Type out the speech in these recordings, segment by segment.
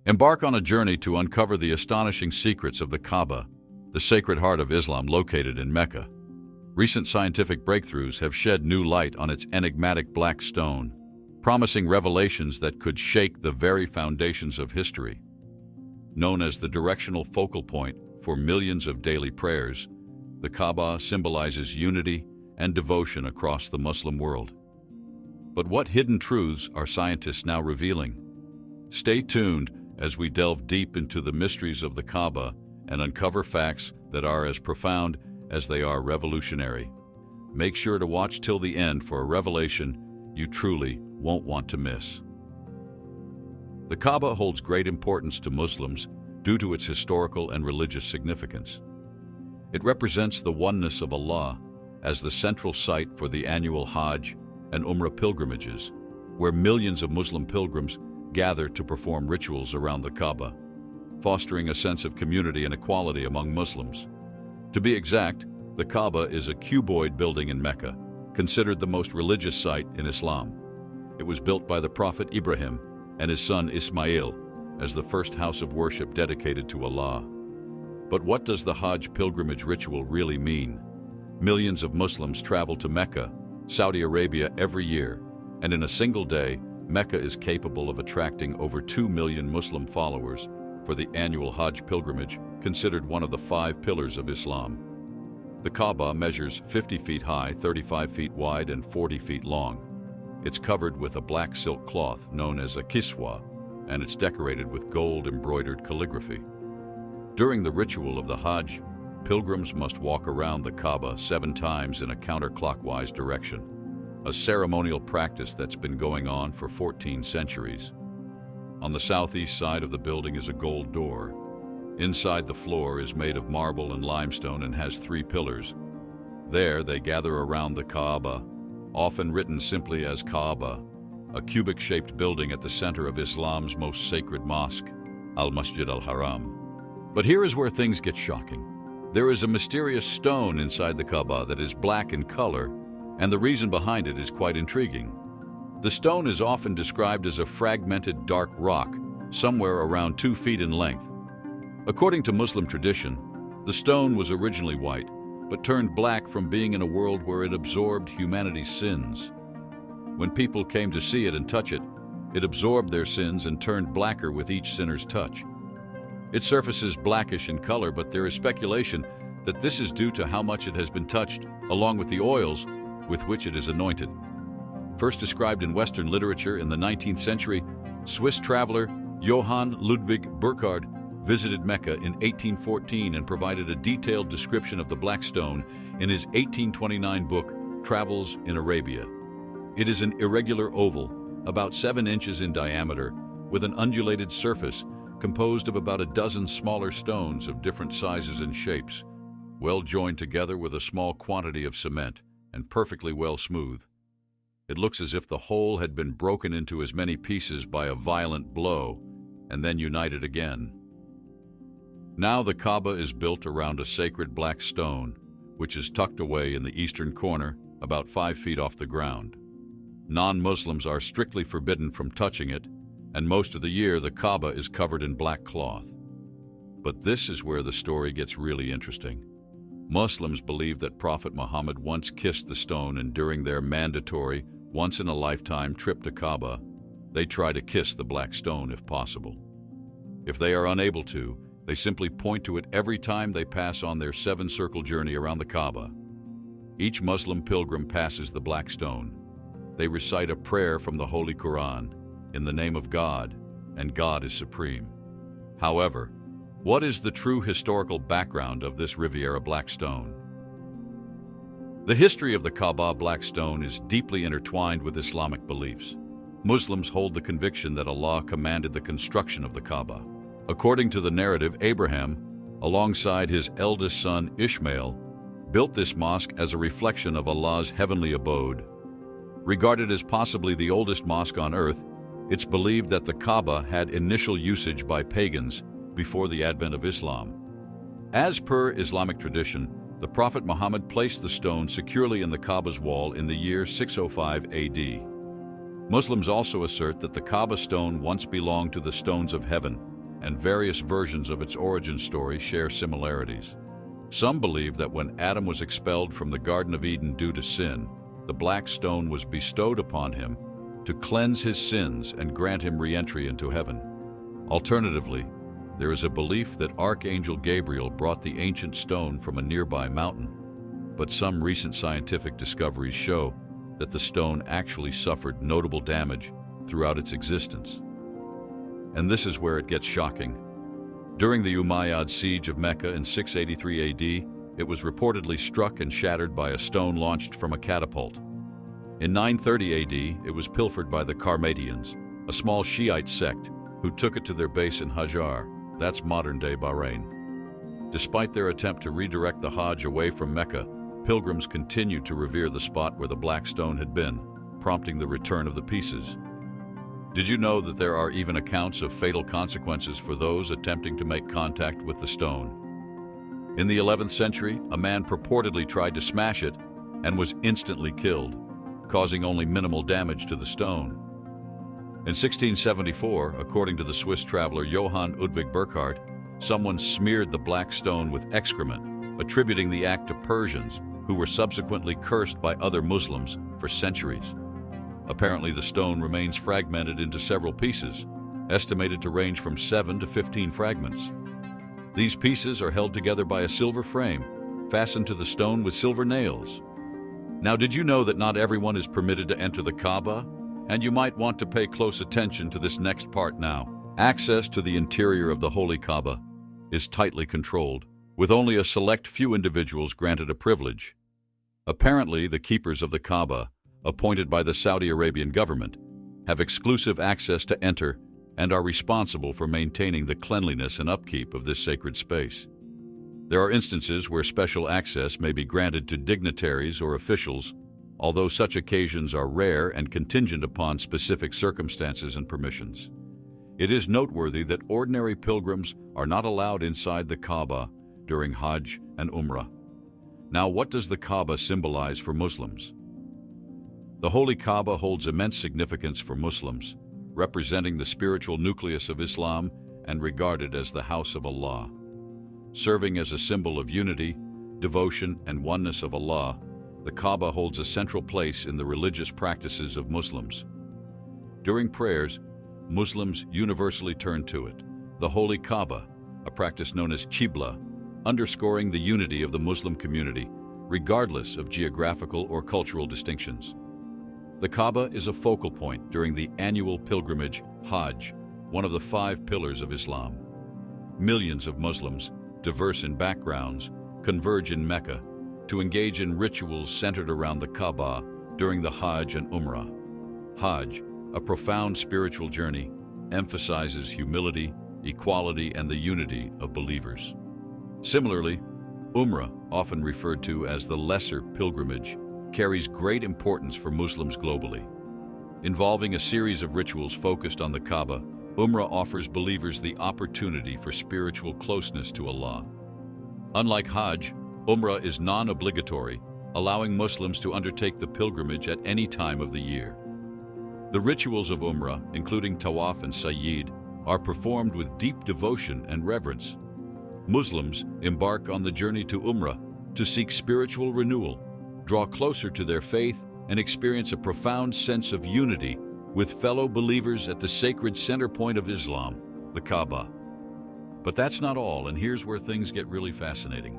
Embark on a journey to uncover the astonishing secrets of the Kaaba, the sacred heart of Islam located in Mecca. Recent scientific breakthroughs have shed new light on its enigmatic black stone, promising revelations that could shake the very foundations of history. Known as the directional focal point for millions of daily prayers, the Kaaba symbolizes unity and devotion across the Muslim world. But what hidden truths are scientists now revealing? Stay tuned as we delve deep into the mysteries of the Kaaba and uncover facts that are as profound as they are revolutionary. Make sure to watch till the end for a revelation you truly won't want to miss. The Kaaba holds great importance to Muslims due to its historical and religious significance. It represents the oneness of Allah as the central site for the annual Hajj and Umrah pilgrimages, where millions of Muslim pilgrims gather to perform rituals around the Kaaba, fostering a sense of community and equality among Muslims. To be exact, the Kaaba is a cuboid building in Mecca, considered the most religious site in Islam. It was built by the Prophet Ibrahim and his son Ismail as the first house of worship dedicated to Allah. But what does the Hajj pilgrimage ritual really mean? Millions of Muslims travel to Mecca, Saudi Arabia every year, and in a single day, Mecca is capable of attracting over 2 million Muslim followers for the annual Hajj pilgrimage, considered one of the 5 pillars of Islam. The Kaaba measures 50 feet high, 35 feet wide, and 40 feet long. It's covered with a black silk cloth known as a kiswa, and it's decorated with gold-embroidered calligraphy. During the ritual of the Hajj, pilgrims must walk around the Kaaba 7 times in a counterclockwise direction, a ceremonial practice that's been going on for 14 centuries. On the southeast side of the building is a gold door. Inside, the floor is made of marble and limestone and has 3 pillars. There, they gather around the Kaaba, often written simply as Kaaba, a cubic-shaped building at the center of Islam's most sacred mosque, Al-Masjid al-Haram. But here is where things get shocking. There is a mysterious stone inside the Kaaba that is black in color, and the reason behind it is quite intriguing. The stone is often described as a fragmented dark rock, somewhere around 2 feet in length. According to Muslim tradition, the stone was originally white, but turned black from being in a world where it absorbed humanity's sins. When people came to see it and touch it, it absorbed their sins and turned blacker with each sinner's touch. Its surface is blackish in color, but there is speculation that this is due to how much it has been touched, along with the oils with which it is anointed. First described in Western literature in the 19th century, Swiss traveler Johann Ludwig Burckhardt visited Mecca in 1814 and provided a detailed description of the black stone in his 1829 book, Travels in Arabia. It is an irregular oval, about 7 inches in diameter, with an undulated surface composed of about a dozen smaller stones of different sizes and shapes, well joined together with a small quantity of cement and perfectly well smooth. It looks as if the whole had been broken into as many pieces by a violent blow and then united again. Now the Kaaba is built around a sacred black stone, which is tucked away in the eastern corner, about 5 feet off the ground. Non-Muslims are strictly forbidden from touching it, and most of the year the Kaaba is covered in black cloth. But this is where the story gets really interesting. Muslims believe that Prophet Muhammad once kissed the stone, and during their mandatory, once-in-a-lifetime trip to Kaaba, they try to kiss the black stone if possible. If they are unable to, they simply point to it every time they pass on their 7-circle journey around the Kaaba. Each Muslim pilgrim passes the black stone. They recite a prayer from the Holy Quran, in the name of God, and God is supreme. However, what is the true historical background of this Riviera black stone? The history of the Kaaba black stone is deeply intertwined with Islamic beliefs. Muslims hold the conviction that Allah commanded the construction of the Kaaba. According to the narrative, Abraham, alongside his eldest son Ishmael, built this mosque as a reflection of Allah's heavenly abode. Regarded as possibly the oldest mosque on earth, it's believed that the Kaaba had initial usage by pagans before the advent of Islam. As per Islamic tradition, the Prophet Muhammad placed the stone securely in the Kaaba's wall in the year 605 AD. Muslims also assert that the Kaaba stone once belonged to the stones of heaven, and various versions of its origin story share similarities. Some believe that when Adam was expelled from the Garden of Eden due to sin, the black stone was bestowed upon him to cleanse his sins and grant him re-entry into heaven. Alternatively, there is a belief that Archangel Gabriel brought the ancient stone from a nearby mountain, but some recent scientific discoveries show that the stone actually suffered notable damage throughout its existence. And this is where it gets shocking. During the Umayyad siege of Mecca in 683 AD, it was reportedly struck and shattered by a stone launched from a catapult. In 930 AD, it was pilfered by the Carmatians, a small Shiite sect who took it to their base in Hajar, that's modern-day Bahrain. Despite their attempt to redirect the Hajj away from Mecca, pilgrims continued to revere the spot where the black stone had been, prompting the return of the pieces. Did you know that there are even accounts of fatal consequences for those attempting to make contact with the stone? In the 11th century, a man purportedly tried to smash it and was instantly killed, causing only minimal damage to the stone. In 1674, according to the Swiss traveler Johann Ludwig Burckhardt, someone smeared the black stone with excrement, attributing the act to Persians, who were subsequently cursed by other Muslims for centuries. Apparently, the stone remains fragmented into several pieces, estimated to range from 7 to 15 fragments. These pieces are held together by a silver frame, fastened to the stone with silver nails. Now, did you know that not everyone is permitted to enter the Kaaba? And you might want to pay close attention to this next part now. Access to the interior of the Holy Kaaba is tightly controlled, with only a select few individuals granted a privilege. Apparently, the keepers of the Kaaba, appointed by the Saudi Arabian government, have exclusive access to enter and are responsible for maintaining the cleanliness and upkeep of this sacred space. There are instances where special access may be granted to dignitaries or officials, although such occasions are rare and contingent upon specific circumstances and permissions. It is noteworthy that ordinary pilgrims are not allowed inside the Kaaba during Hajj and Umrah. Now, what does the Kaaba symbolize for Muslims? The Holy Kaaba holds immense significance for Muslims, representing the spiritual nucleus of Islam and regarded as the house of Allah. Serving as a symbol of unity, devotion, and oneness of Allah, the Kaaba holds a central place in the religious practices of Muslims. During prayers, Muslims universally turn to it, the Holy Kaaba, a practice known as Qibla, underscoring the unity of the Muslim community, regardless of geographical or cultural distinctions. The Kaaba is a focal point during the annual pilgrimage, Hajj, one of the 5 pillars of Islam. Millions of Muslims, diverse in backgrounds, converge in Mecca to engage in rituals centered around the Kaaba during the Hajj and Umrah. Hajj, a profound spiritual journey, emphasizes humility, equality, and the unity of believers. Similarly, Umrah, often referred to as the lesser pilgrimage, carries great importance for Muslims globally. Involving a series of rituals focused on the Kaaba, Umrah offers believers the opportunity for spiritual closeness to Allah. Unlike Hajj, Umrah is non-obligatory, allowing Muslims to undertake the pilgrimage at any time of the year. The rituals of Umrah, including Tawaf and Sayyid, are performed with deep devotion and reverence. Muslims embark on the journey to Umrah to seek spiritual renewal, draw closer to their faith, and experience a profound sense of unity with fellow believers at the sacred center point of Islam, the Kaaba. But that's not all, and here's where things get really fascinating.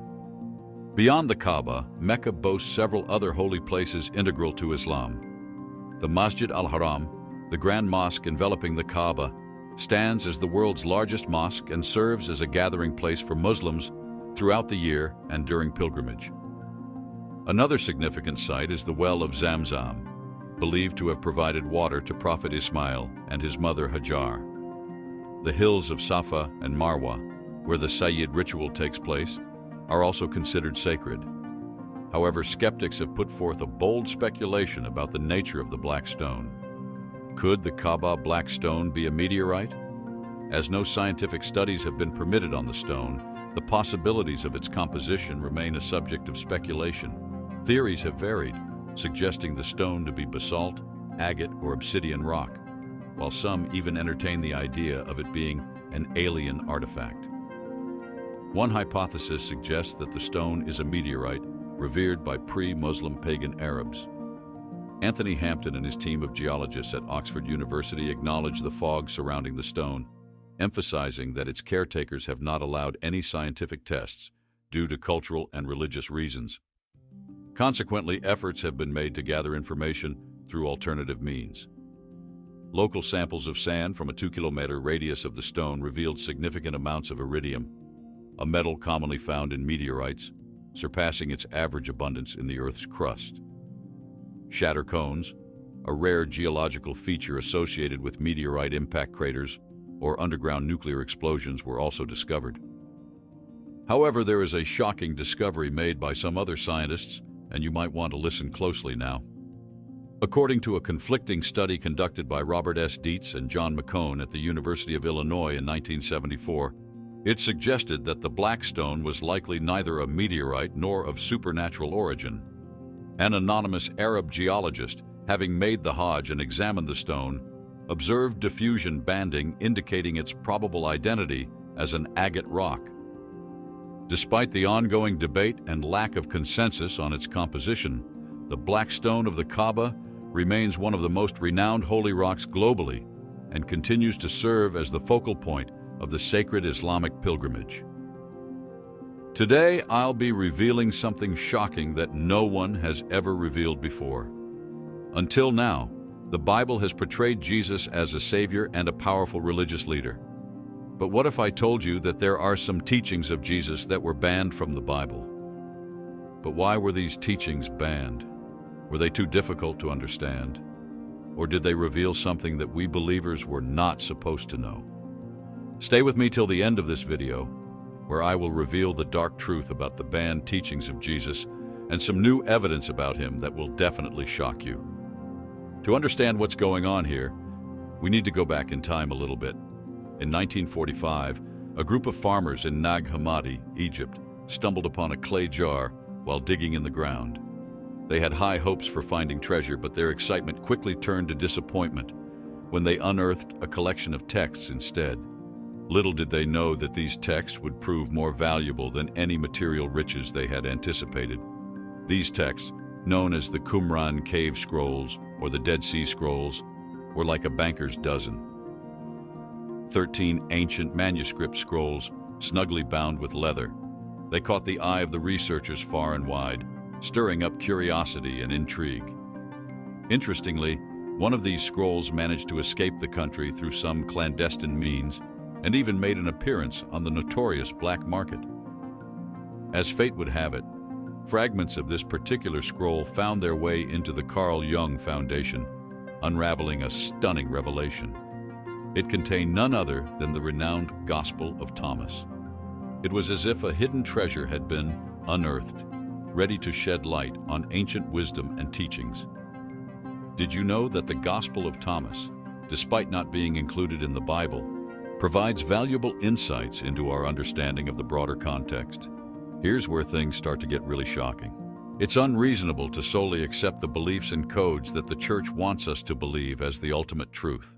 Beyond the Kaaba, Mecca boasts several other holy places integral to Islam. The Masjid al-Haram, the grand mosque enveloping the Kaaba, stands as the world's largest mosque and serves as a gathering place for Muslims throughout the year and during pilgrimage. Another significant site is the well of Zamzam, believed to have provided water to Prophet Ismail and his mother Hajar. The hills of Safa and Marwa, where the Sayyid ritual takes place, are also considered sacred. However, skeptics have put forth a bold speculation about the nature of the black stone. Could the Kaaba black stone be a meteorite? As no scientific studies have been permitted on the stone, the possibilities of its composition remain a subject of speculation. Theories have varied, suggesting the stone to be basalt, agate, or obsidian rock, while some even entertain the idea of it being an alien artifact. One hypothesis suggests that the stone is a meteorite revered by pre-Muslim pagan Arabs. Anthony Hampton and his team of geologists at Oxford University acknowledge the fog surrounding the stone, emphasizing that its caretakers have not allowed any scientific tests due to cultural and religious reasons. Consequently, efforts have been made to gather information through alternative means. Local samples of sand from a 2-kilometer radius of the stone revealed significant amounts of iridium, a metal commonly found in meteorites, surpassing its average abundance in the Earth's crust. Shatter cones, a rare geological feature associated with meteorite impact craters or underground nuclear explosions, were also discovered. However, there is a shocking discovery made by some other scientists, and you might want to listen closely now. According to a conflicting study conducted by Robert S. Dietz and John McCone at the University of Illinois in 1974, it suggested that the black stone was likely neither a meteorite nor of supernatural origin. An anonymous Arab geologist, having made the Hajj and examined the stone, observed diffusion banding indicating its probable identity as an agate rock. Despite the ongoing debate and lack of consensus on its composition, the black stone of the Kaaba remains one of the most renowned holy rocks globally and continues to serve as the focal point of the sacred Islamic pilgrimage. Today, I'll be revealing something shocking that no one has ever revealed before. Until now, the Bible has portrayed Jesus as a savior and a powerful religious leader. But what if I told you that there are some teachings of Jesus that were banned from the Bible? But why were these teachings banned? Were they too difficult to understand? Or did they reveal something that we believers were not supposed to know? Stay with me till the end of this video, where I will reveal the dark truth about the banned teachings of Jesus and some new evidence about him that will definitely shock you. To understand what's going on here, we need to go back in time a little bit. In 1945, a group of farmers in Nag Hammadi, Egypt, stumbled upon a clay jar while digging in the ground. They had high hopes for finding treasure, but their excitement quickly turned to disappointment when they unearthed a collection of texts instead. Little did they know that these texts would prove more valuable than any material riches they had anticipated. These texts, known as the Qumran Cave Scrolls or the Dead Sea Scrolls, were like a banker's dozen. 13 ancient manuscript scrolls, snugly bound with leather. They caught the eye of the researchers far and wide, stirring up curiosity and intrigue. Interestingly, one of these scrolls managed to escape the country through some clandestine means and even made an appearance on the notorious black market. As fate would have it, fragments of this particular scroll found their way into the Carl Jung Foundation, unraveling a stunning revelation. It contained none other than the renowned Gospel of Thomas. It was as if a hidden treasure had been unearthed, ready to shed light on ancient wisdom and teachings. Did you know that the Gospel of Thomas, despite not being included in the Bible, provides valuable insights into our understanding of the broader context? Here's where things start to get really shocking. It's unreasonable to solely accept the beliefs and codes that the Church wants us to believe as the ultimate truth.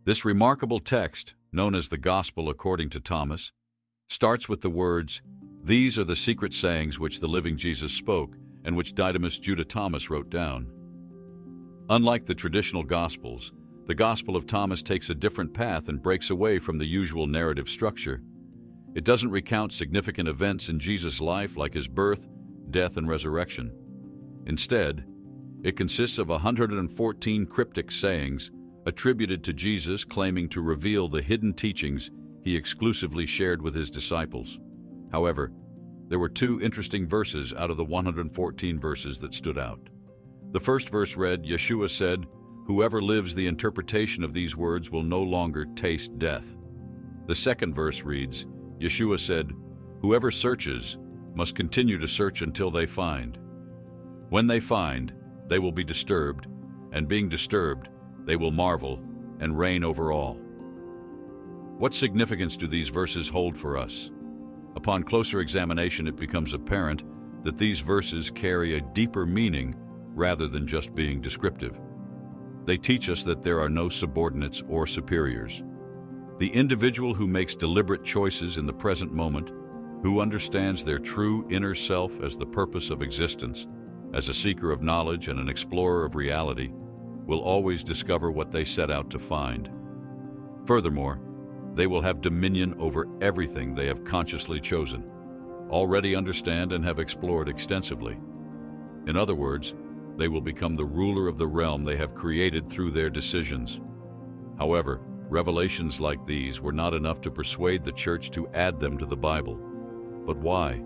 This remarkable text, known as the Gospel according to Thomas, starts with the words, "These are the secret sayings which the living Jesus spoke and which Didymus Judah Thomas wrote down." Unlike the traditional Gospels, the Gospel of Thomas takes a different path and breaks away from the usual narrative structure. It doesn't recount significant events in Jesus' life like his birth, death, and resurrection. Instead, it consists of 114 cryptic sayings attributed to Jesus, claiming to reveal the hidden teachings he exclusively shared with his disciples. However, there were two interesting verses out of the 114 verses that stood out. The first verse read, Yeshua said, "Whoever lives the interpretation of these words will no longer taste death." The second verse reads, Yeshua said, "Whoever searches must continue to search until they find. When they find, they will be disturbed, and being disturbed, they will marvel and reign over all." What significance do these verses hold for us? Upon closer examination, it becomes apparent that these verses carry a deeper meaning rather than just being descriptive. They teach us that there are no subordinates or superiors. The individual who makes deliberate choices in the present moment, who understands their true inner self as the purpose of existence, as a seeker of knowledge and an explorer of reality, will always discover what they set out to find. Furthermore, they will have dominion over everything they have consciously chosen, already understand and have explored extensively. In other words, they will become the ruler of the realm they have created through their decisions. However, revelations like these were not enough to persuade the church to add them to the Bible. But why?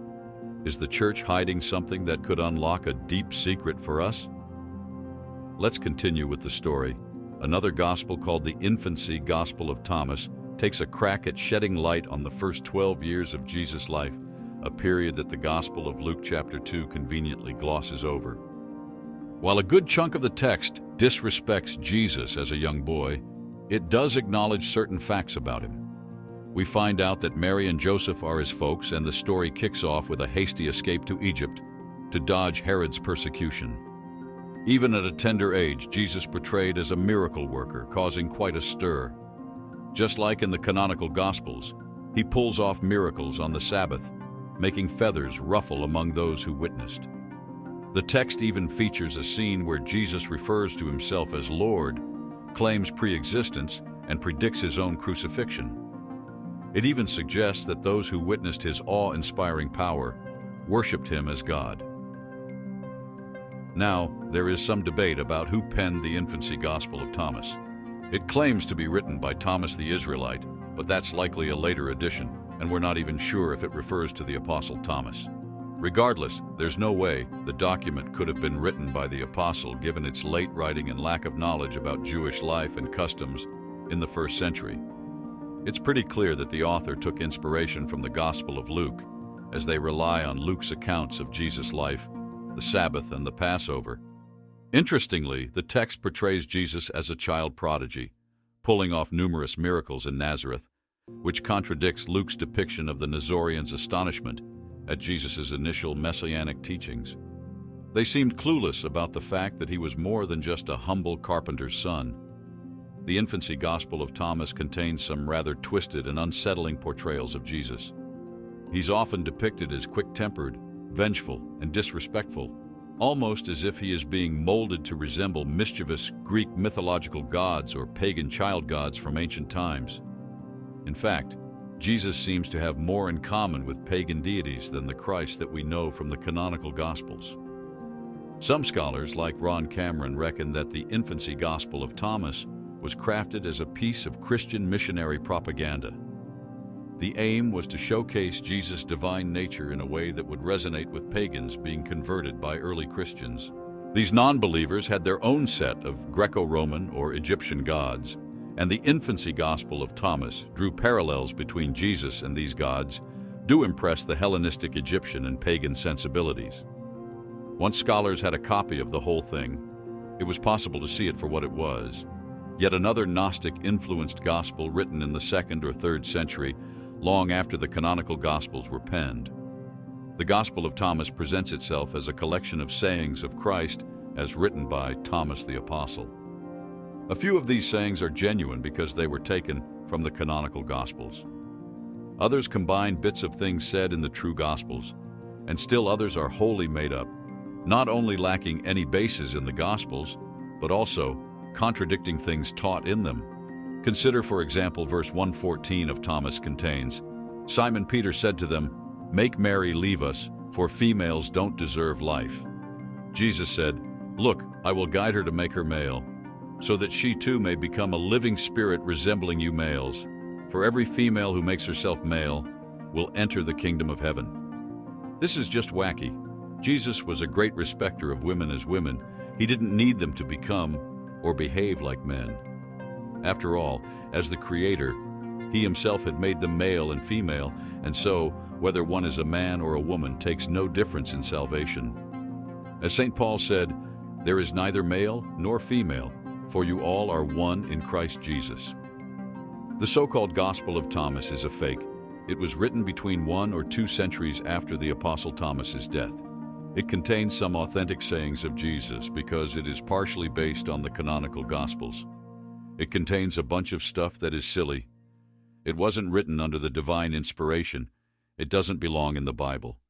Is the church hiding something that could unlock a deep secret for us? Let's continue with the story. Another gospel called the Infancy Gospel of Thomas takes a crack at shedding light on the first 12 years of Jesus' life, a period that the Gospel of Luke chapter 2 conveniently glosses over. While a good chunk of the text disrespects Jesus as a young boy, it does acknowledge certain facts about him. We find out that Mary and Joseph are his folks, and the story kicks off with a hasty escape to Egypt to dodge Herod's persecution. Even at a tender age, Jesus portrayed as a miracle worker, causing quite a stir. Just like in the canonical Gospels, he pulls off miracles on the Sabbath, making feathers ruffle among those who witnessed. The text even features a scene where Jesus refers to himself as Lord, claims pre-existence, and predicts his own crucifixion. It even suggests that those who witnessed his awe-inspiring power worshipped him as God. Now, there is some debate about who penned the Infancy Gospel of Thomas. It claims to be written by Thomas the Israelite, but that's likely a later addition, and we're not even sure if it refers to the Apostle Thomas. Regardless, there's no way the document could have been written by the apostle given its late writing and lack of knowledge about Jewish life and customs in the first century. It's pretty clear that the author took inspiration from the Gospel of Luke, as they rely on Luke's accounts of Jesus' life, the Sabbath, and the Passover. Interestingly, the text portrays Jesus as a child prodigy, pulling off numerous miracles in Nazareth, which contradicts Luke's depiction of the Nazorians' astonishment at Jesus' initial messianic teachings. They seemed clueless about the fact that he was more than just a humble carpenter's son. The Infancy Gospel of Thomas contains some rather twisted and unsettling portrayals of Jesus. He's often depicted as quick-tempered, vengeful, and disrespectful, almost as if he is being molded to resemble mischievous Greek mythological gods or pagan child gods from ancient times. In fact, Jesus seems to have more in common with pagan deities than the Christ that we know from the canonical Gospels. Some scholars, like Ron Cameron, reckon that the Infancy Gospel of Thomas was crafted as a piece of Christian missionary propaganda. The aim was to showcase Jesus' divine nature in a way that would resonate with pagans being converted by early Christians. These non-believers had their own set of Greco-Roman or Egyptian gods, and the Infancy Gospel of Thomas drew parallels between Jesus and these gods, do impress the Hellenistic Egyptian and pagan sensibilities. Once scholars had a copy of the whole thing, it was possible to see it for what it was. Yet another Gnostic-influenced gospel written in the 2nd or 3rd century, long after the canonical Gospels were penned. The Gospel of Thomas presents itself as a collection of sayings of Christ as written by Thomas the Apostle. A few of these sayings are genuine because they were taken from the canonical Gospels. Others combine bits of things said in the true Gospels, and still others are wholly made up, not only lacking any basis in the Gospels, but also contradicting things taught in them. Consider, for example, verse 114 of Thomas contains, "Simon Peter said to them, 'Make Mary leave us, for females don't deserve life.' Jesus said, 'Look, I will guide her to make her male, so that she too may become a living spirit resembling you males. For every female who makes herself male will enter the kingdom of heaven.'" This is just wacky. Jesus was a great respecter of women as women. He didn't need them to become or behave like men. After all, as the Creator, He Himself had made them male and female, and so, whether one is a man or a woman takes no difference in salvation. As St. Paul said, "There is neither male nor female, for you all are one in Christ Jesus." The so-called Gospel of Thomas is a fake. It was written between 1 or 2 centuries after the Apostle Thomas's death. It contains some authentic sayings of Jesus because it is partially based on the canonical Gospels. It contains a bunch of stuff that is silly. It wasn't written under the divine inspiration. It doesn't belong in the Bible.